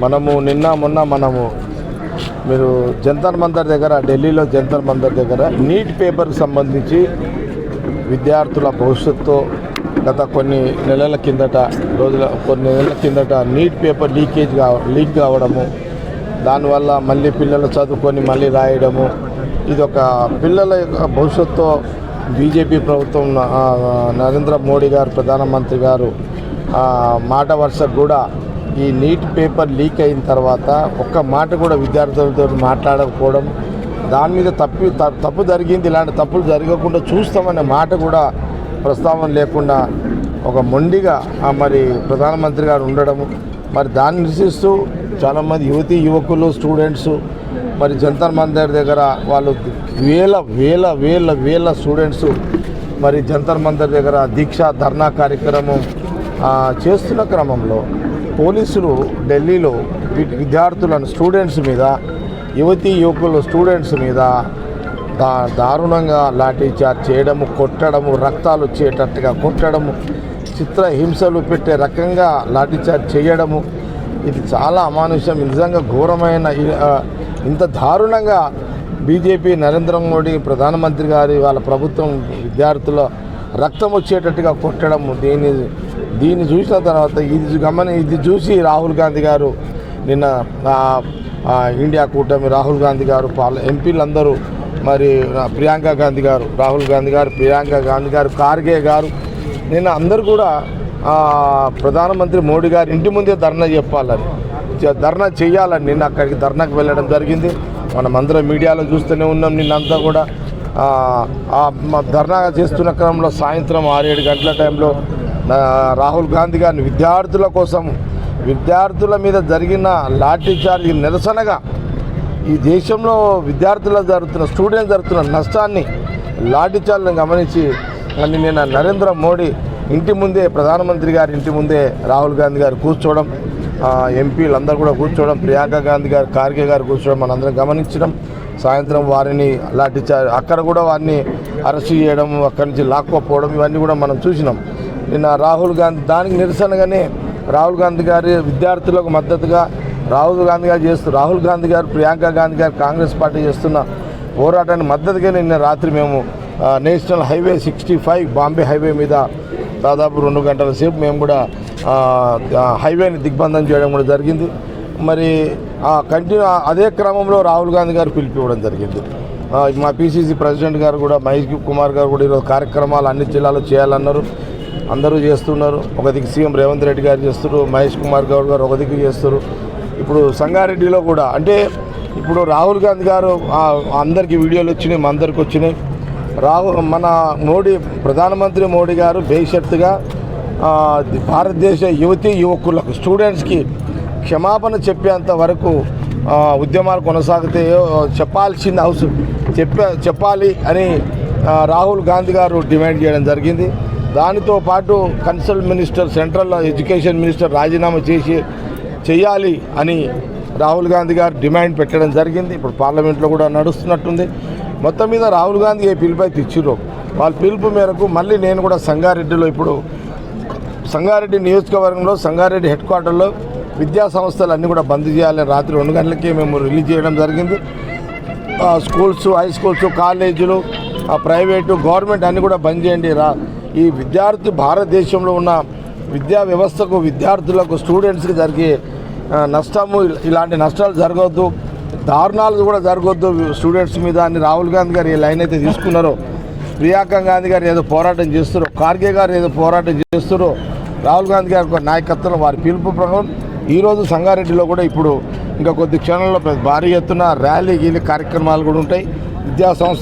మనము నిన్న మొన్న మీరు జంతర్ మంతర్ దగ్గర, ఢిల్లీలో జంతర్ మంతర్ దగ్గర నీట్ పేపర్కి సంబంధించి విద్యార్థుల భవిష్యత్తు గత కొన్ని నెలల కిందట నీట్ పేపర్ లీక్ కావడము, దానివల్ల మళ్ళీ పిల్లలు చదువుకొని మళ్ళీ రాయడము, ఇది ఒక పిల్లల యొక్క భవిష్యత్తు. బీజేపీ ప్రభుత్వం, నరేంద్ర మోడీ గారు, ప్రధానమంత్రి గారు మాట వరుసకు కూడా ఈ నీట్ పేపర్ లీక్ అయిన తర్వాత ఒక్క మాట కూడా విద్యార్థులతో మాట్లాడకపోవడం, దాని మీద తప్పు జరిగింది, ఇలాంటి తప్పులు జరగకుండా చూస్తామనే మాట కూడా ప్రస్తావన లేకుండా ఒక మొండిగా మరి ప్రధానమంత్రి గారు ఉండడము, మరి దాన్ని నిరసిస్తూ చాలామంది యువకులు, స్టూడెంట్స్ మరి జంతర్ మంతర్ దగ్గర వాళ్ళు వేల స్టూడెంట్స్ మరి జంతర్ మంతర్ దగ్గర దీక్ష ధర్నా కార్యక్రమం చేస్తున్న క్రమంలో పోలీసులు ఢిల్లీలో విద్యార్థులను స్టూడెంట్స్ మీద, స్టూడెంట్స్ మీద దారుణంగా లాఠీచార్జ్ చేయడము, కొట్టడము, రక్తాలు వచ్చేటట్టుగా కొట్టడము, చిత్రహింసలు పెట్టే రకంగా లాఠీచార్జ్ చేయడము, ఇది చాలా అమానుష్యం. నిజంగా ఘోరమైన ఇంత దారుణంగా బీజేపీ, నరేంద్ర మోడీ, ప్రధానమంత్రి గారి వాళ్ళ ప్రభుత్వం విద్యార్థుల రక్తం వచ్చేటట్టుగా కొట్టడము, దీన్ని చూసిన తర్వాత ఇది చూసి రాహుల్ గాంధీ గారు నిన్న ఇండియా కూటమి రాహుల్ గాంధీ గారు, ఎంపీలందరూ మరి ప్రియాంక గాంధీ గారు, రాహుల్ గాంధీ గారు, ప్రియాంక గాంధీ గారు, ఖార్గే గారు నిన్న అందరూ కూడా ప్రధానమంత్రి మోడీ గారు ఇంటి ముందే ధర్నా చేయాలని నిన్న అక్కడికి ధర్నాకు వెళ్ళడం జరిగింది. మనం అందరం మీడియాలో చూస్తూనే ఉన్నాం. నిన్నంతా కూడా ధర్నా చేస్తున్న క్రమంలో సాయంత్రం 6-7 గంటల టైంలో రాహుల్ గాంధీ గారిని విద్యార్థుల మీద జరిగిన లాఠీచార్జ్ నిరసనగా ఈ దేశంలో స్టూడెంట్స్ జరుగుతున్న నష్టాన్ని, లాఠీచార్జ్ని గమనించి నిన్న నరేంద్ర మోడీ ఇంటి ముందే, ప్రధానమంత్రి గారి ఇంటి ముందే రాహుల్ గాంధీ గారు కూర్చోవడం, ఎంపీలు అందరూ కూడా కూర్చోవడం, ప్రియాంక గాంధీ గారు, ఖార్గే గారు కూర్చోవడం మనందరం గమనించడం. సాయంత్రం వారిని అక్కడ కూడా వారిని అరెస్ట్ చేయడం, అక్కడి నుంచి లాక్కోపోవడం, ఇవన్నీ కూడా మనం చూసినాం. నిన్న రాహుల్ గాంధీ దానికి నిరసనగానే రాహుల్ గాంధీ గారి విద్యార్థులకు మద్దతుగా రాహుల్ గాంధీ గారు, ప్రియాంక గాంధీ గారు కాంగ్రెస్ పార్టీ చేస్తున్న పోరాటానికి మద్దతుగా నిన్న రాత్రి మేము నేషనల్ హైవే 65 బాంబే హైవే మీద దాదాపు 2 గంటల సేపు మేము కూడా హైవేని దిగ్బంధం చేయడం కూడా జరిగింది. మరి అదే క్రమంలో రాహుల్ గాంధీ గారు పిలిపివ్వడం జరిగింది. మా పిసిసి ప్రెసిడెంట్ గారు కూడా, మహేష్ కుమార్ గారు కూడా ఈరోజు కార్యక్రమాలు అన్ని జిల్లాలో చేయాలన్నారు. అందరూ చేస్తున్నారు. ఒక దిక్కు సీఎం రేవంత్ రెడ్డి గారు చేస్తున్నారు, మహేష్ కుమార్ గారు ఒక దిక్కు చేస్తారు. ఇప్పుడు సంగారెడ్డిలో కూడా, అంటే ఇప్పుడు రాహుల్ గాంధీ గారు అందరికీ వీడియోలు వచ్చినాయి, మా అందరికి వచ్చినాయి. మన ప్రధానమంత్రి మోడీ గారు బేషరతుగా భారతదేశ యువకులకు, స్టూడెంట్స్కి క్షమాపణ చెప్పేంత వరకు ఉద్యమాలు కొనసాగుతాయో చెప్పాలి అని రాహుల్ గాంధీ గారు డిమాండ్ చేయడం జరిగింది. దానితో పాటు consult minister, central education minister రాజీనామా చేయాలి అని రాహుల్ గాంధీ గారు డిమాండ్ పెట్టడం జరిగింది. ఇప్పుడు పార్లమెంట్లో కూడా నడుస్తున్నట్టుంది. మొత్తం మీద రాహుల్ గాంధీ ఏ పిలుపు అయితే ఇచ్చిరో వాళ్ళ పిలుపు మేరకు మళ్ళీ నేను కూడా సంగారెడ్డి నియోజకవర్గంలో, సంగారెడ్డి హెడ్ క్వార్టర్లో విద్యా సంస్థలు అన్నీ కూడా బంద్ చేయాలని రాత్రి 2 గంటలకే మేము రిలీజ్ చేయడం జరిగింది. స్కూల్స్, హై స్కూల్స్, కాలేజీలు, ప్రైవేటు, గవర్నమెంట్ అన్నీ కూడా బంద్ చేయండి. ఈ భారతదేశంలో ఉన్న విద్యా వ్యవస్థకు, విద్యార్థులకు, స్టూడెంట్స్కి జరిగే నష్టము, ఇలాంటి నష్టాలు జరగవద్దు, దారుణాలు కూడా జరగవద్దు స్టూడెంట్స్ మీద అని రాహుల్ గాంధీ గారు ఏ లైన్ అయితే తీసుకున్నారో, ప్రియాంక గాంధీ గారు ఏదో పోరాటం చేస్తారో, ఖార్గే గారు ఏదో పోరాటం చేస్తారో, రాహుల్ గాంధీ గారి నాయకత్వంలో వారి పిలుపు ప్రకారం ఈరోజు సంగారెడ్డిలో కూడా ఇప్పుడు ఇంకా కొద్ది క్షణంలో భారీ ఎత్తున ర్యాలీ కార్యక్రమాలు కూడా ఉంటాయి. విద్యా సంస్థ